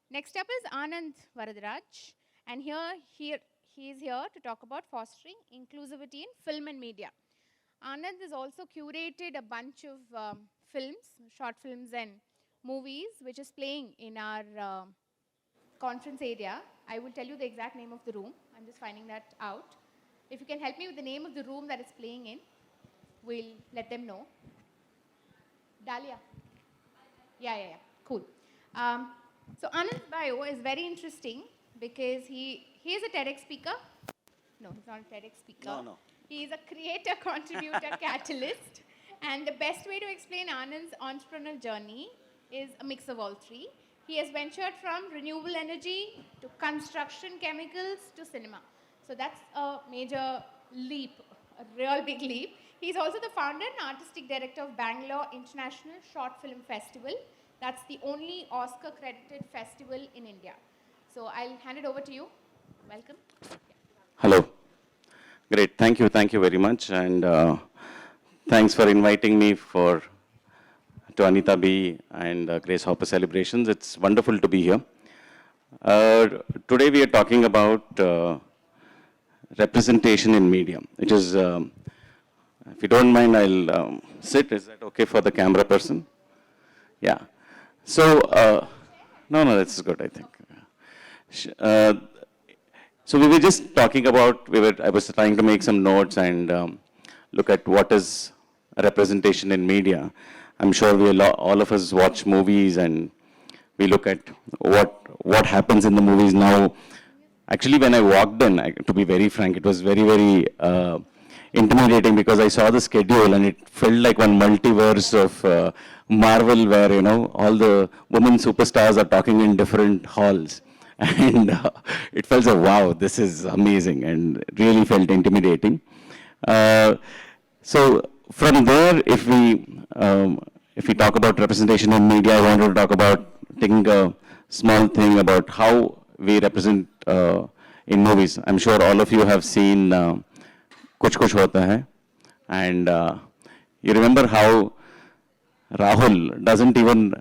Next up is Anand Varadaraj, and he is here to talk about fostering inclusivity in film and media. Anand has also curated a bunch of films, short films and movies, which is playing in our conference area. I will tell you the exact name of the room. I'm just finding that out. If you can help me with the name of the room that it's playing in, we'll let them know. Dahlia. Yeah. Cool. So Anand's bio is very interesting because he is a TEDx speaker. No, he's not a TEDx speaker. No. He is a creator, contributor, catalyst. And the best way to explain Anand's entrepreneurial journey is a mix of all three. He has ventured from renewable energy to construction chemicals to cinema. So that's a major leap, a real big leap. He's also the founder and artistic director of Bangalore International Short Film Festival. That's the only Oscar-credited festival in India. So I'll hand it over to you. Welcome. Hello. Great. Thank you very much. And thanks for inviting me to Anita B. and Grace Hopper celebrations. It's wonderful to be here. Today we are talking about representation in media, which is, if you don't mind, I'll sit. Is that okay for the camera person? Yeah. So, no, that's good, I think. So we were just talking about, I was trying to make some notes and look at what is a representation in media. I'm sure all of us watch movies and we look at what happens in the movies now. Actually, when I walked in, to be very frank, it was very intimidating because I saw the schedule and it felt like one multiverse of Marvel where, all the women superstars are talking in different halls. And it felt like, wow, this is amazing, and really felt intimidating. So from there, if we talk about representation in media, I wanted to talk about taking a small thing about how we represent in movies. I'm sure all of you have seen Kuch Kuch Hota Hai, and you remember how Rahul doesn't even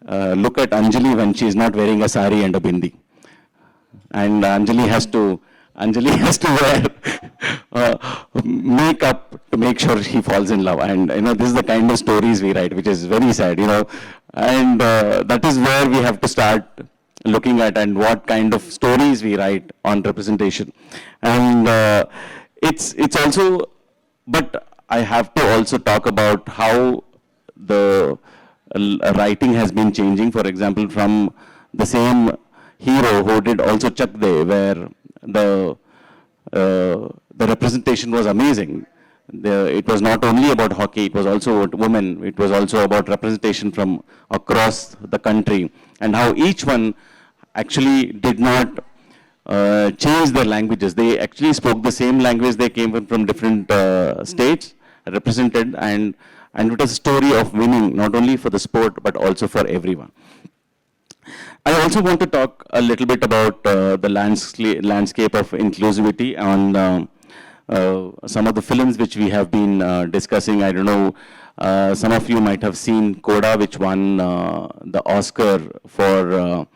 look at Anjali when she's not wearing a sari and a bindi, and Anjali has to wear makeup to make sure he falls in love. And this is the kind of stories we write, which is very sad, and that is where we have to start looking at and what kind of stories we write on representation. And it's also, but I have to also talk about how the writing has been changing. For example, from the same hero who did also Chak De, where the representation was amazing. It was not only about hockey, it was also about women, it was also about representation from across the country, and how each one actually did not change their languages. They actually spoke the same language. They came from different states, represented, and it was a story of winning, not only for the sport, but also for everyone. I also want to talk a little bit about the landscape of inclusivity on some of the films which we have been discussing. I don't know, some of you might have seen Coda, which won the Oscar for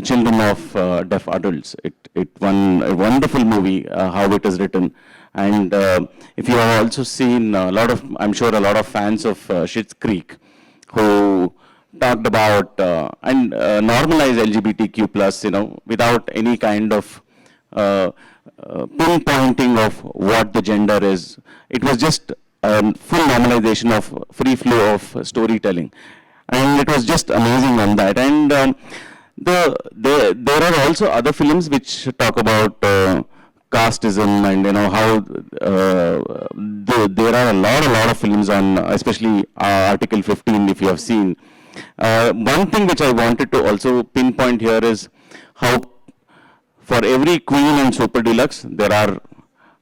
children of deaf adults. It won a wonderful movie, how it is written. And if you have also seen I'm sure a lot of fans of Schitt's Creek who talked about and normalize LGBTQ+, without any kind of pinpointing of what the gender is. It was just a full normalization of free flow of storytelling. And it was just amazing on that. And there are also other films which talk about casteism, and how there are a lot of films on, especially Article 15, if you have seen. One thing which I wanted to also pinpoint here is how for every Queen and Super Deluxe, there are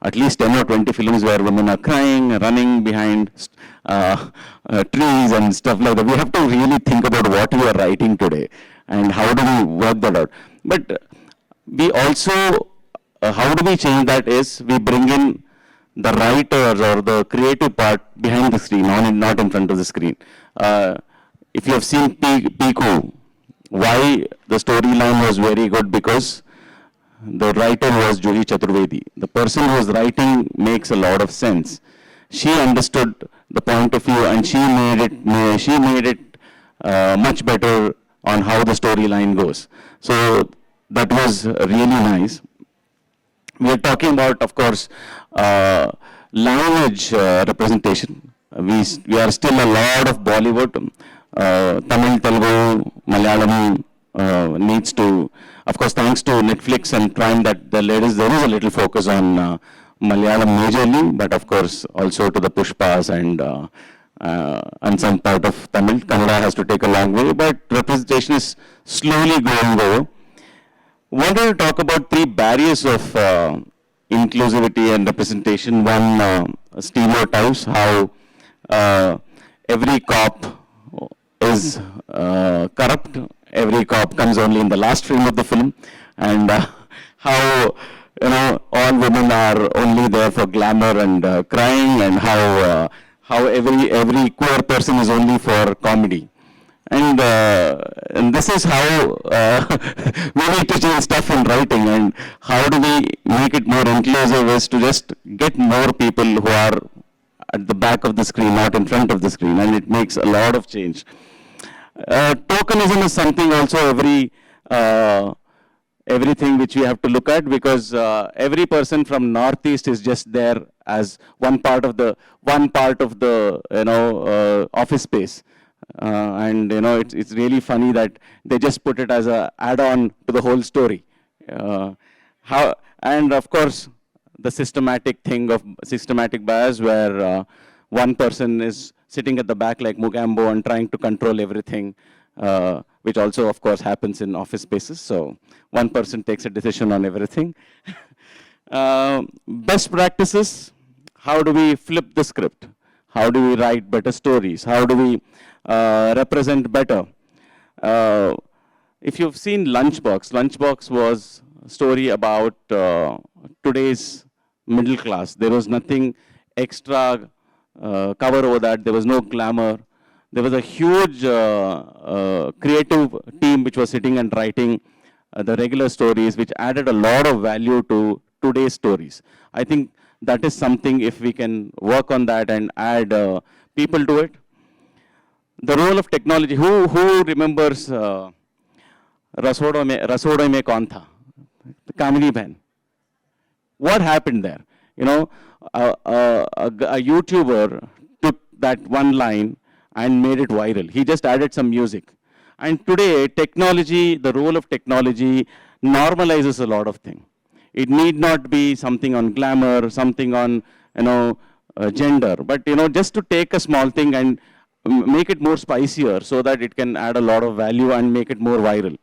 at least 10 or 20 films where women are crying, running behind trees and stuff like that. We have to really think about what we are writing today and how do we work that out. But we also, how do we change that is we bring in the writers or the creative part behind the screen, not in front of the screen. If you have seen Piku, Why the storyline was very good? Because the writer was Juhi Chaturvedi. The person who was writing makes a lot of sense. She understood the point of view and she made it much better on how the storyline goes. So that was really nice. We are talking about, of course, language representation. We are still a lot of Bollywood, Tamil, Telugu, Malayalam needs to, of course, thanks to Netflix and Prime, that there is a little focus on Malayalam majorly, but of course also to the Pushpas and some part of Tamil. Kannada has to take a long way, but representation is slowly going over. Wanted to talk about 3 barriers of inclusivity and representation. One, stereotypes, how every cop is corrupt. Every cop comes only in the last frame of the film, and how all women are only there for glamour and crying, and how every queer person is only for comedy. And this is how we need to change stuff in writing, and how do we make it more inclusive is to just get more people who are at the back of the screen, not in front of the screen, and it makes a lot of change. Tokenism is something also everything which we have to look at, because every person from Northeast is just there as one part of the office space. And it's really funny that they just put it as a add-on to the whole story. And of course, the systematic bias, where one person is sitting at the back like Mugambo and trying to control everything, which also, of course, happens in office spaces. So one person takes a decision on everything. Best practices: how do we flip the script? How do we write better stories? How do we represent better? If you've seen Lunchbox was a story about today's middle class. There was nothing extra cover over that. There was no glamour. There was a huge creative team which was sitting and writing the regular stories, which added a lot of value to today's stories. I think that is something, if we can work on that and add people to it. The role of technology. Who remembers Rasoda Mein Kaun Tha? The Kamini Bhen. What happened there? A YouTuber took that one line and made it viral. He just added some music. And today, technology, the role of technology normalizes a lot of things. It need not be something on glamour, something on, gender, but, just to take a small thing and make it more spicier so that it can add a lot of value and make it more viral.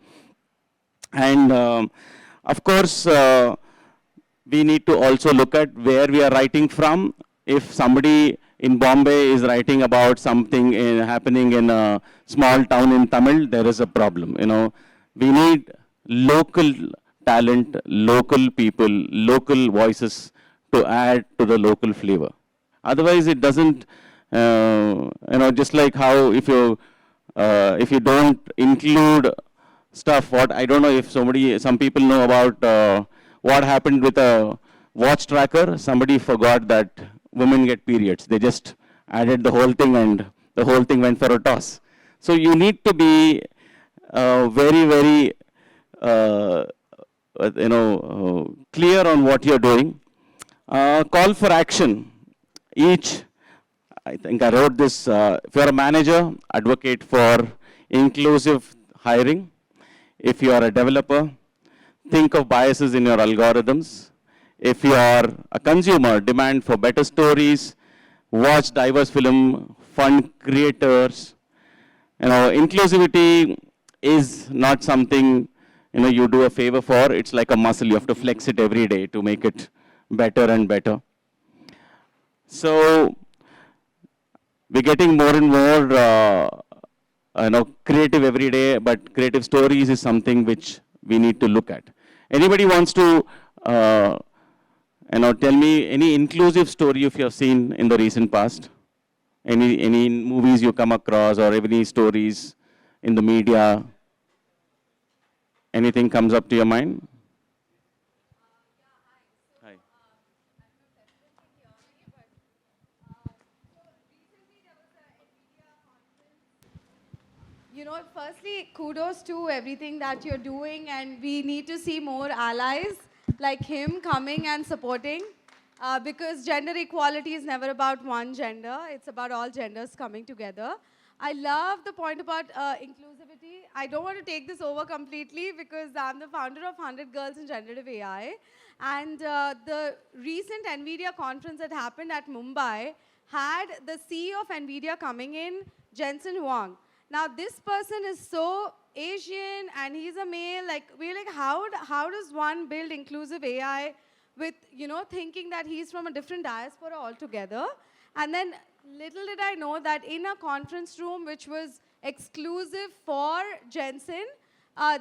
And of course, we need to also look at where we are writing from. If somebody in Bombay is writing about something happening in a small town in Tamil, there is a problem. We need local talent, local people, local voices to add to the local flavor. Otherwise, it doesn't, just like how if you don't include stuff, I don't know if some people know about what happened with a watch tracker. Somebody forgot that women get periods. They just added the whole thing, and the whole thing went for a toss. So you need to be very, very, clear on what you're doing. Call for action. I think I wrote this, if you're a manager, advocate for inclusive hiring. If you are a developer, think of biases in your algorithms. If you are a consumer, demand for better stories, watch diverse film, fund creators. Inclusivity is not something, you do a favor for. It's like a muscle. You have to flex it every day to make it better and better. So we're getting more and more creative every day, but creative stories is something which we need to look at. Anybody wants to tell me any inclusive story if you have seen in the recent past? Any movies you come across, or any stories in the media? Anything comes up to your mind? Hi. You know, firstly, kudos to everything that you're doing, and we need to see more allies like him coming and supporting, because gender equality is never about one gender, it's about all genders coming together. I love the point about inclusivity. I don't want to take this over completely because I'm the founder of 100 Girls in Generative AI, and the recent NVIDIA conference that happened at Mumbai had the CEO of NVIDIA coming in, Jensen Huang. Now, this person is so Asian and he's a male. Like, we're like, how does one build inclusive AI with, you know, thinking that he's from a different diaspora altogether? And then little did I know that in a conference room which was exclusive for Jensen,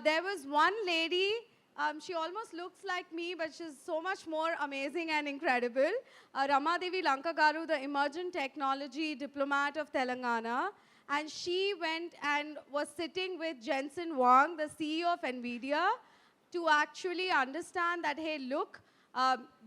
there was one lady. She almost looks like me, but she's so much more amazing and incredible. Ramadevi Lankagaru, the emergent technology diplomat of Telangana. And she went and was sitting with Jensen Huang, the CEO of NVIDIA, to actually understand that, hey, look,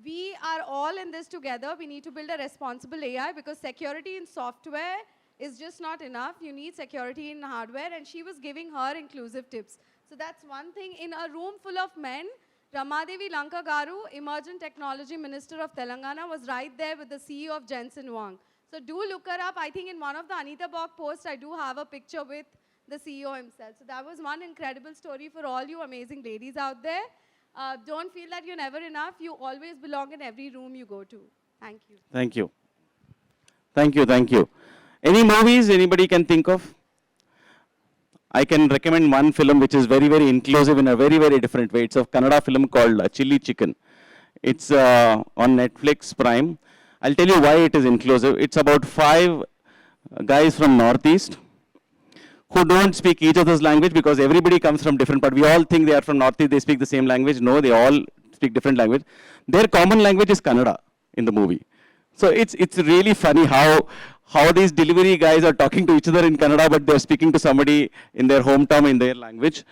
we are all in this together. We need to build a responsible AI because security in software is just not enough. You need security in hardware. And she was giving her inclusive tips. So that's one thing. In a room full of men, Ramadevi Lankagaru, Emergent Technology Minister of Telangana, was right there with the CEO of Jensen Huang. So do look her up. I think in one of the Anita Bok posts, I do have a picture with the CEO himself. So that was one incredible story for all you amazing ladies out there. Don't feel that you're never enough. You always belong in every room you go to. Thank you. Thank you. Thank you, thank you. Any movies anybody can think of? I can recommend one film which is very, very inclusive in a very, very different way. It's a Kannada film called Chili Chicken. It's on Netflix Prime. I'll tell you why it is inclusive. It's about 5 guys from Northeast who don't speak each other's language because everybody comes from different parts. We all think they are from Northeast, they speak the same language. No, they all speak different language. Their common language is Kannada in the movie. So it's really funny how these delivery guys are talking to each other in Kannada, but they're speaking to somebody in their hometown in their language.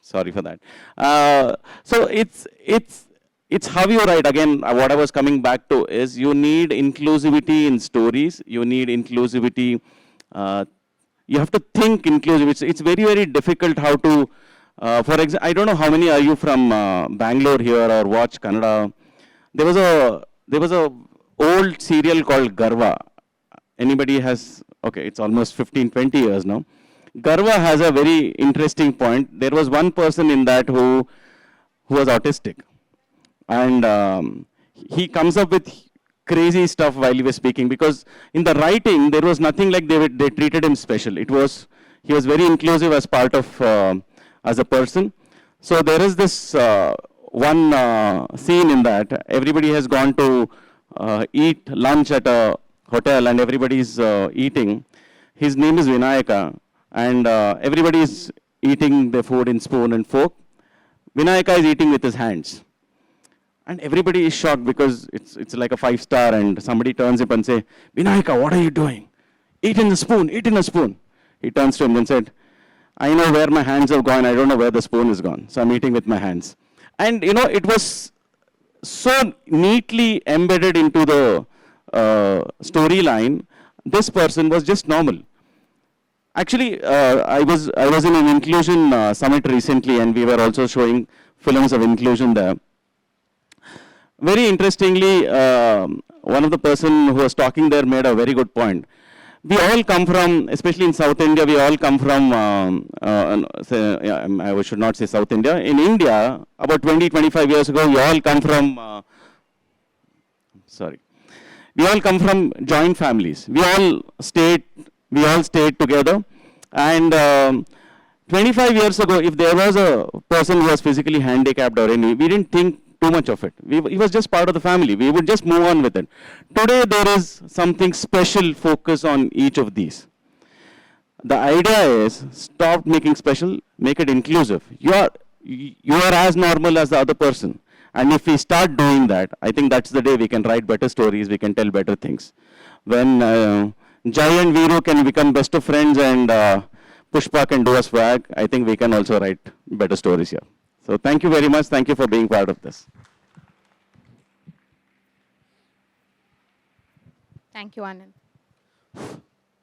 Sorry for that. So it's how you write. Again, what I was coming back to is you need inclusivity in stories. You need inclusivity. You have to think inclusive. It's very, very difficult how to, for example, I don't know how many are you from Bangalore here or watch Kannada. There was a old serial called Garva. Anybody has, okay, it's almost 15, 20 years now. Garva has a very interesting point. There was one person in that who was autistic. And he comes up with crazy stuff while he was speaking because in the writing, there was nothing like they treated him special. He was very inclusive as part of, as a person. So there is this one scene in that. Everybody has gone to eat lunch at a hotel and everybody's eating. His name is Vinayaka and everybody is eating their food in spoon and fork. Vinayaka is eating with his hands. And everybody is shocked because it's like a 5-star and somebody turns up and say, Vinayaka, what are you doing? Eat in the spoon, eat in a spoon. He turns to him and said, I know where my hands have gone, I don't know where the spoon is gone. So I'm eating with my hands. And you know, it was so neatly embedded into the storyline. This person was just normal. Actually, I was in an inclusion summit recently and we were also showing films of inclusion there. Very interestingly, one of the person who was talking there made a very good point. We all come from, especially in South India, we all come from, I should not say South India. In India, about 20, 25 years ago, we all come from, we all come from joint families. We all stayed together. And 25 years ago, if there was a person who was physically handicapped or any, we didn't think too much of it. He was just part of the family. We would just move on with it. Today, there is something special focus on each of these. The idea is stop making special, make it inclusive. You are as normal as the other person. And if we start doing that, I think that's the day we can write better stories, we can tell better things. When Jai and Viru can become best of friends and Pushpa can do a swag, I think we can also write better stories here. So thank you very much. Thank you for being part of this. Thank you, Anand.